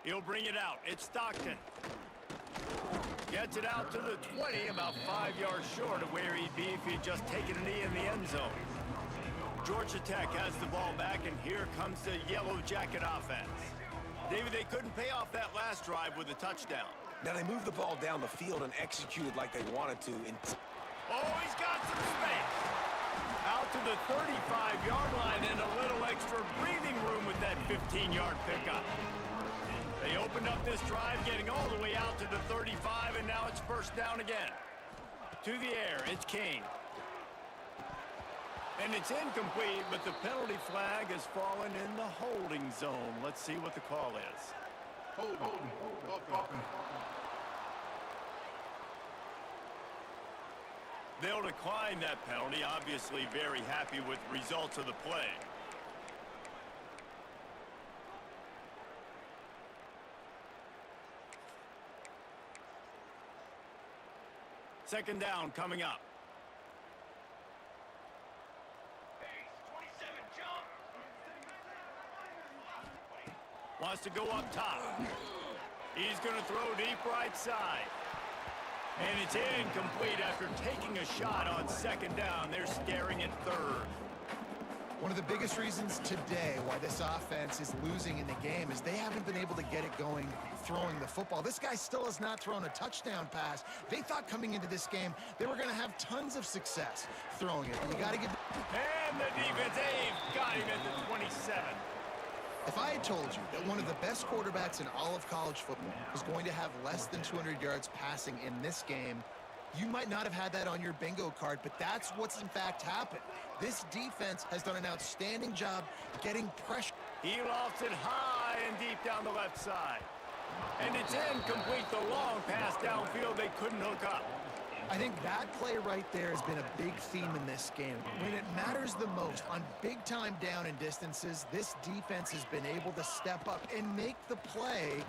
He'll bring it out. It's Stockton. Gets it out to the 20, about 5 yards short of where he'd be if he'd just taken a knee in the end zone. Georgia Tech has the ball back, and here comes the Yellow Jacket offense. David, they couldn't pay off that last drive with a touchdown. Now they moved the ball down the field and executed like they wanted to. Oh, he's got some space. Out to the 35-yard line and a little extra breathing room with that 15-yard pickup. They opened up this drive, getting all the way out to the 35, and now it's first down again. To the air, it's King. And it's incomplete, but the penalty flag has fallen in the holding zone. Let's see what the call is. They'll decline that penalty, obviously very happy with the results of the play. Second down coming up. Wants to go up top. He's going to throw deep right side. And it's incomplete after taking a shot on second down. They're staring at third. One of the biggest reasons today why this offense is losing in the game is they haven't been able to get it going throwing the football. This guy still has not thrown a touchdown pass. They thought coming into this game they were going to have tons of success throwing it. You got to give... And the defense, they've got him at the 27. If I had told you that one of the best quarterbacks in all of college football was going to have less than 200 yards passing in this game, you might not have had that on your bingo card, but that's what's in fact happened. This defense has done an outstanding job getting pressure. He lofts it high and deep down the left side. And it's incomplete. The long pass downfield, they couldn't hook up. I think that play right there has been a big theme in this game. When it matters the most, on big-time down and distances, this defense has been able to step up and make the play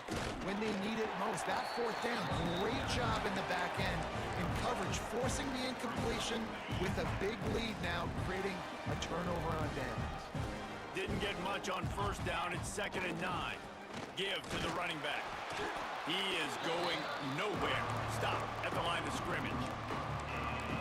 when they need it most. That fourth down, great job in the back end in coverage, forcing the incompletion with a big lead now, creating a turnover on downs. Didn't get much on first down. It's 2nd and 9. Give to the running back. He is going nowhere. Stop at the line of scrimmage.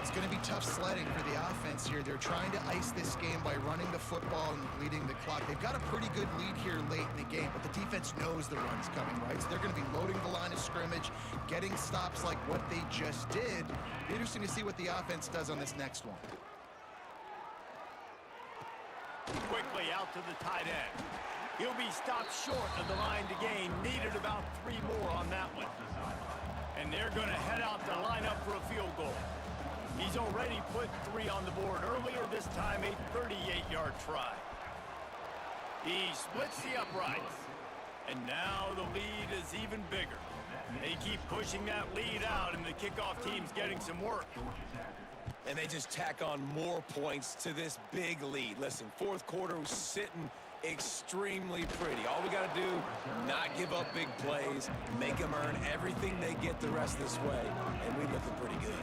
It's going to be tough sledding for the offense here. They're trying to ice this game by running the football and leading the clock. They've got a pretty good lead here late in the game, but the defense knows the run's coming, right? So they're going to be loading the line of scrimmage, getting stops like what they just did. Be interesting to see what the offense does on this next one. Quickly out to the tight end. He'll be stopped short of the line to gain. Needed about 3 more on that one. And they're going to head out to line up for a field goal. He's already put 3 on the board earlier, this time a 38-yard try. He splits the uprights. And now the lead is even bigger. They keep pushing that lead out, and the kickoff team's getting some work. And they just tack on more points to this big lead. Listen, fourth quarter was sitting extremely pretty. All we got to do, not give up big plays, make them earn everything they get the rest of this way, and we looking pretty good.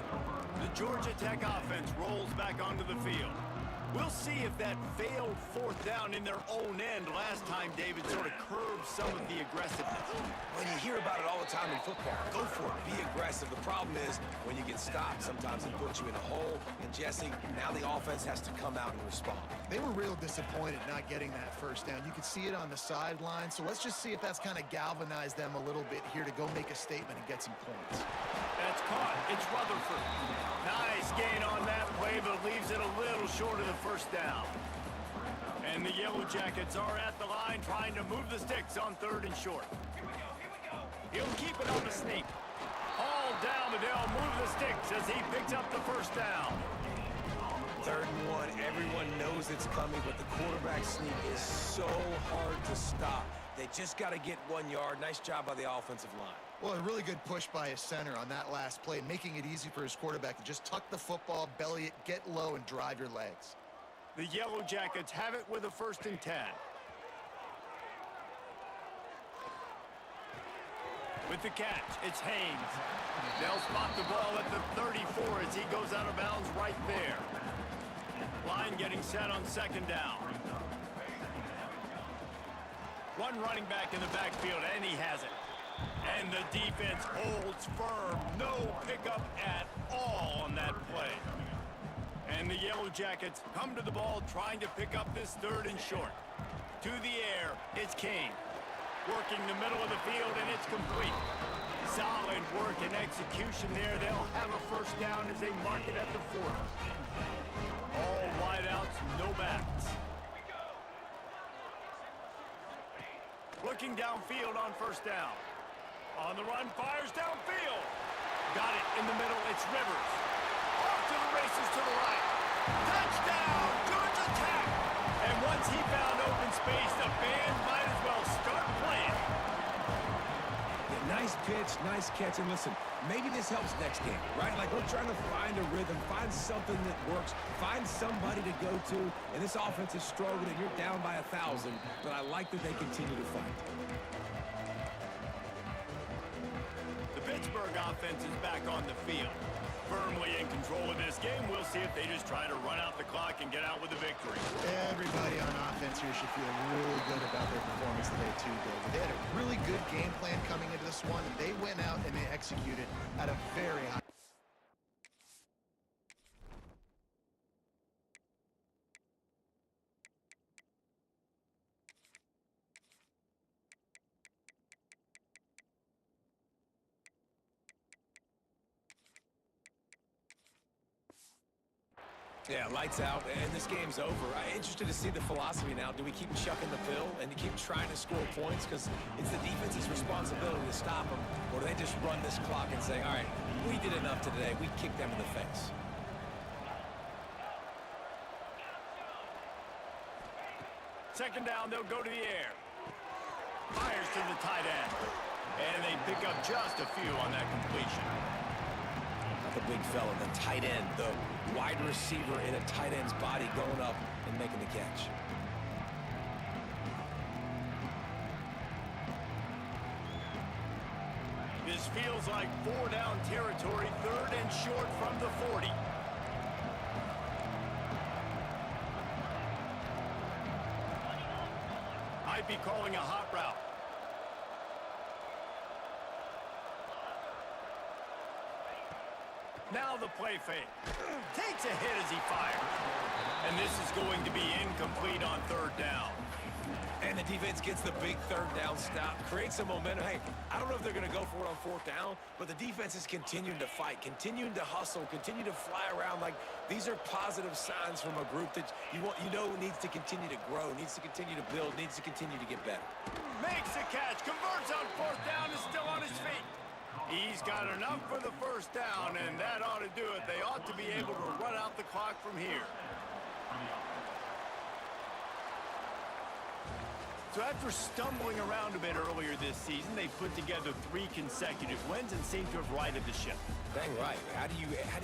The Georgia Tech offense rolls back onto the field. We'll see if that failed fourth down in their own end last time, David, sort of curbed some of the aggressiveness. When you hear about it all the time in football, go for it, be aggressive. The problem is when you get stopped, sometimes it puts you in a hole. And Jesse, now the offense has to come out and respond. They were real disappointed not getting that first down. You could see it on the sideline. So let's just see if that's kind of galvanized them a little bit here to go make a statement and get some points. That's caught. It's Rutherford. Nice gain on that play, but leaves it a little short of the first down. And the Yellow Jackets are at the line trying to move the sticks on 3rd and short. He'll keep it on the sneak. All down, Liddell, move the sticks as he picks up the first down. 3rd and 1, everyone knows it's coming, but the quarterback sneak is so hard to stop. They just got to get 1 yard. Nice job by the offensive line. Well, a really good push by his center on that last play, making it easy for his quarterback to just tuck the football, belly it, get low, and drive your legs. The Yellow Jackets have it with a 1st and 10. With the catch, it's Haynes. They'll spot the ball at the 34 as he goes out of bounds right there. Line getting set on second down. One running back in the backfield, and he has it. And the defense holds firm. No pickup at all on that play. And the Yellow Jackets come to the ball trying to pick up this third and short. To the air, it's Kane. Working the middle of the field, and it's complete. Solid work and execution there. They'll have a first down as they mark it at the 40. All wideouts, no backs. Looking downfield on first down. On the run, fires downfield. Got it in the middle, it's Rivers. Off to the races to the right. Touchdown, George attack. And once he found open space, the band might as well start playing. Yeah, nice pitch, nice catch. And listen, maybe this helps next game, right? Like we're trying to find a rhythm, find something that works, find somebody to go to. And this offense is struggling, and you're down by 1,000. But I like that they continue to fight. The Pittsburgh offense is back on the field. Firmly in control of this game. We'll see if they just try to run out the clock and get out with the victory. Everybody on offense here should feel really good about their performance today, too, David. They had a really good game plan coming into this one. They went out and they executed at a very high. Yeah, lights out, and this game's over. I'm interested to see the philosophy now. Do we keep chucking the pill and keep trying to score points? Because it's the defense's responsibility to stop them. Or do they just run this clock and say, all right, we did enough today. We kicked them in the face. Second down, they'll go to the air. Fires to the tight end. And they pick up just a few on that completion. The big fella, the tight end, the wide receiver in a tight end's body going up and making the catch. This feels like 4-down territory, third and short from the 40. Might be calling a hot route. Now the play fake. Takes a hit as he fires. And this is going to be incomplete on third down. And the defense gets the big third down stop, creates some momentum. Hey, I don't know if they're going to go for it on fourth down, but the defense is continuing to fight, continuing to hustle, continue to fly around. Like, these are positive signs from a group that you know needs to continue to grow, needs to continue to build, needs to continue to get better. Makes the catch, converts on fourth down, is still on his feet. He's got enough for the first down, and that ought to do it. They ought to be able to run out the clock from here. So after stumbling around a bit earlier this season, they put together 3 consecutive wins and seem to have righted the ship. Dang right. How do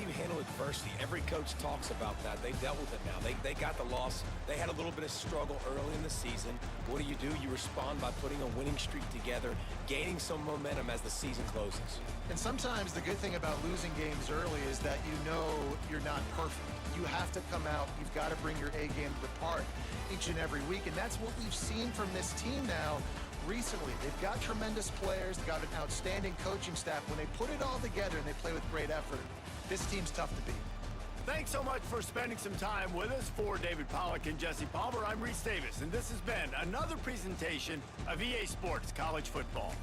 you handle adversity? Every coach talks about that. They dealt with it now. They got the loss. They had a little bit of struggle early in the season. What do? You respond by putting a winning streak together, gaining some momentum as the season closes. And sometimes the good thing about losing games early is that you know you're not perfect. You have to come out. You've got to bring your A game to the part each and every week, and that's what we've seen from this team now recently. They've got tremendous players. They've got an outstanding coaching staff. When they put it all together and they play with great effort, this team's tough to beat. Thanks so much for spending some time with us. For David Pollack and Jesse Palmer, I'm Reese Davis, and this has been another presentation of EA Sports College Football.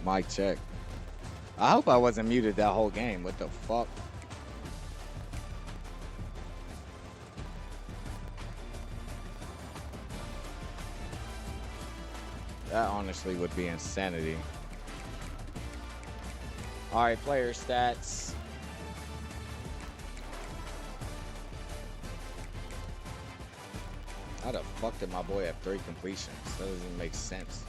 Mic check. I hope I wasn't muted that whole game. What the fuck? That honestly would be insanity. All right, player stats. How the fuck did my boy have 3 completions? That doesn't even make sense.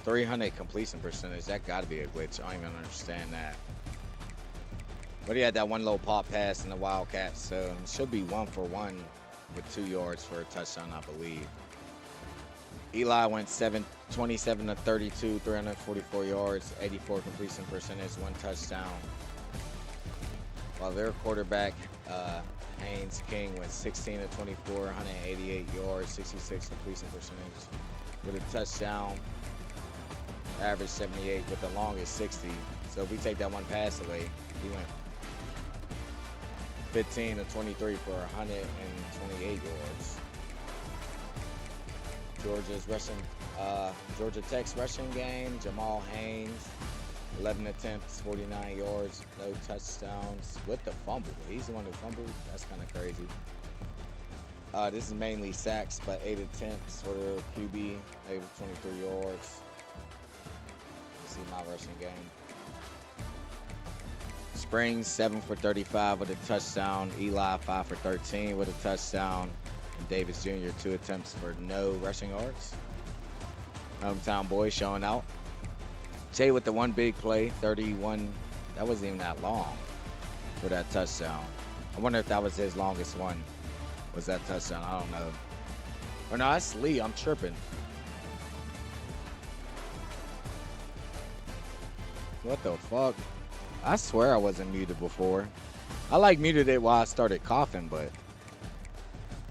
300 completion percentage. That got to be a glitch. I don't even understand that. But he had that one little pop pass in the Wildcats, so it should be 1 for 1 with 2 yards for a touchdown, I believe. Eli went 27 to 32, 344 yards, 84 completion percentage, 1 touchdown. While their quarterback, Haynes King, went 16 to 24, 188 yards, 66 completion percentage with a touchdown. Average 78 with the longest 60. So if we take that one pass away, he went 15 to 23 for 128 yards. Georgia Tech's rushing game, Jamal Haynes, 11 attempts, 49 yards, no touchdowns with the fumble. He's the one who fumbled. That's kind of crazy. This is mainly sacks, but 8 attempts for the QB, able 23 yards. See my rushing game. Springs 7 for 35 with a touchdown. Eli 5 for 13 with a touchdown. And Davis Jr. 2 attempts for no rushing yards. Hometown boy showing out. Jay with the one big play, 31. That wasn't even that long for that touchdown. I wonder if that was his longest one. Was that touchdown? I don't know. Or no, that's Lee. I'm tripping. What the fuck? I swear I wasn't muted before. I like muted it while I started coughing, but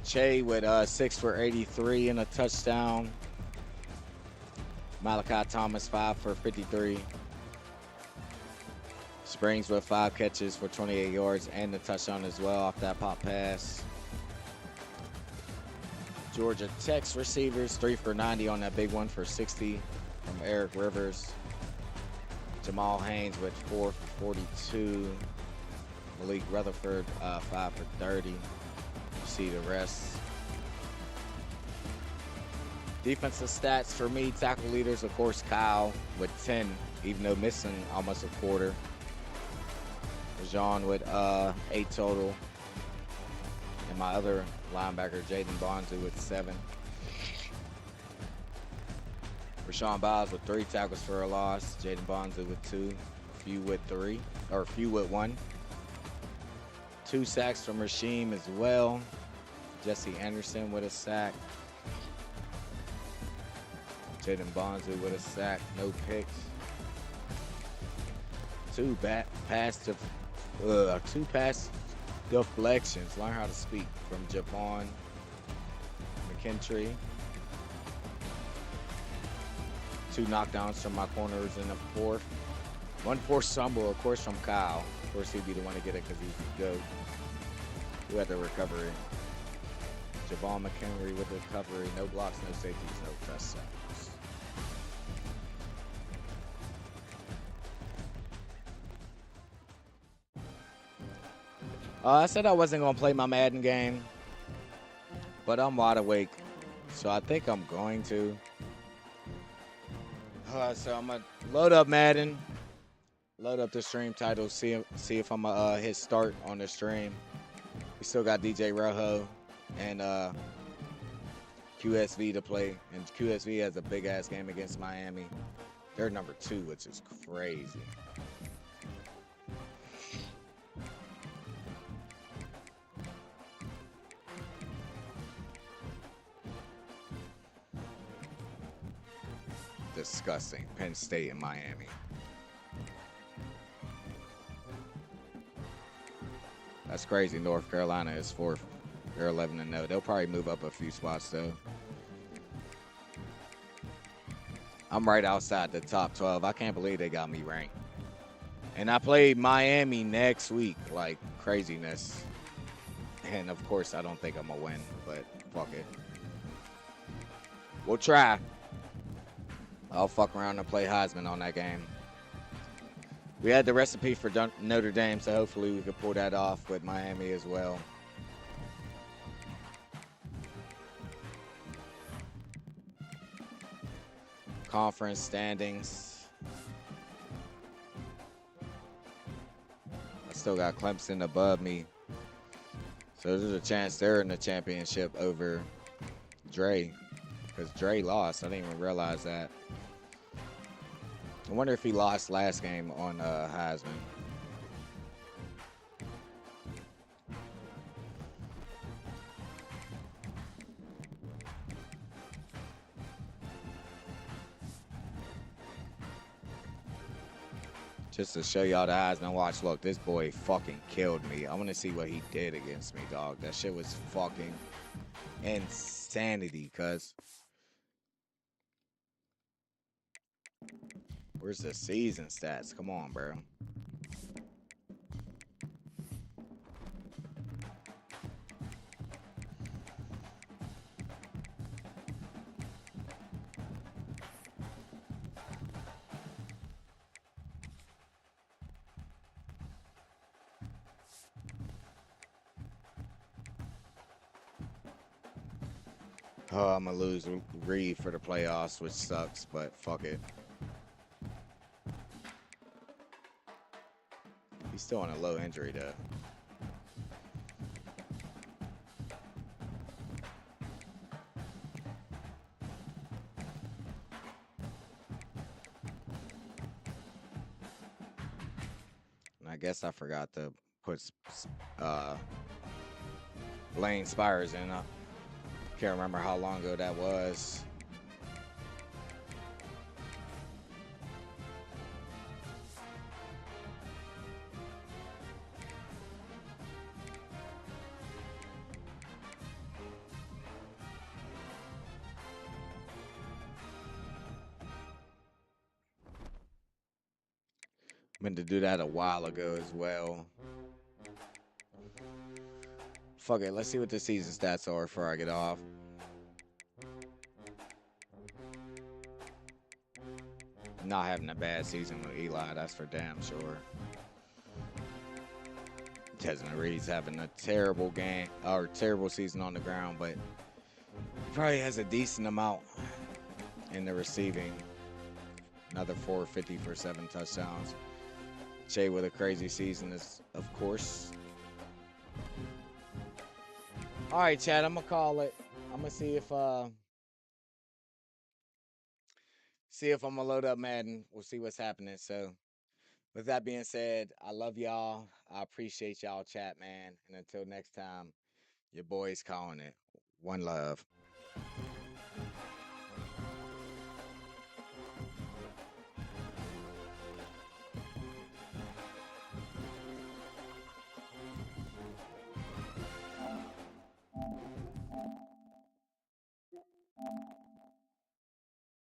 Che with 6 for 83 and a touchdown. Malachi Thomas 5 for 53. Springs with 5 catches for 28 yards and the touchdown as well off that pop pass. Georgia Tech's receivers 3 for 90 on that big one for 60 from Eric Rivers. Jamal Haynes with 4 for 42. Malik Rutherford 5 for 30. You see the rest. Defensive stats for me, tackle leaders, of course, Kyle with 10, even though missing almost a quarter. Rajon with 8 total. And my other linebacker, Jaden Bonzu, with 7. Rashawn Biles with 3 tackles for a loss. Jaden Bonzu with 2. Few with 3, or Few with 1. 2 sacks from Rasheem as well. Jesse Anderson with a sack. Jaden Bonzu with a sack, no picks. 2 pass deflections. Learn how to speak from Javon McKintrey. 2 knockdowns from my corners in the 4th. 1 forced fumble, of course, from Kyle. Of course, he'd be the one to get it because he's the GOAT. Who had the recovery? Javon McKinley with the recovery. No blocks, no safeties, no touchdowns. I said I wasn't going to play my Madden game, but I'm wide awake, so I think I'm going to. So I'm going to load up Madden, load up the stream title, see if I'm going to hit start on the stream. We still got DJ Rojo and QSV to play, and QSV has a big-ass game against Miami. They're number 2, which is crazy. Disgusting. Penn State and Miami. That's crazy. North Carolina is 4th. They're 11-0. They'll probably move up a few spots, though. I'm right outside the top 12. I can't believe they got me ranked. And I play Miami next week. Like, craziness. And, of course, I don't think I'm going to win. But, fuck it. We'll try. I'll fuck around and play Heisman on that game. We had the recipe for Notre Dame, so hopefully we could pull that off with Miami as well. Conference standings. I still got Clemson above me. So there's a chance they're in the championship over Dre. Because Dre lost. I didn't even realize that. I wonder if he lost last game on Heisman. Just to show y'all the Heisman watch. Look, this boy fucking killed me. I want to see what he did against me, dog. That shit was fucking insanity, cuz. Where's the season stats? Come on, bro. Oh, I'm gonna lose Reed for the playoffs, which sucks, but fuck it. He's still on a low injury, though. And I guess I forgot to put Lane Spires in. I can't remember how long ago that was. Meant to do that a while ago as well. Fuck it, let's see what the season stats are before I get off. Not having a bad season with Eli, that's for damn sure. Desmond Reed's having a terrible game or terrible season on the ground, but probably has a decent amount in the receiving. Another 450 for 7 touchdowns. Jay with a crazy season is, of course. All right, Chad, I'm gonna call it. I'm gonna see if I'm gonna load up Madden. We'll see what's happening. So, with that being said, I love y'all. I appreciate y'all, chat, man. And until next time, your boy's calling it. One love.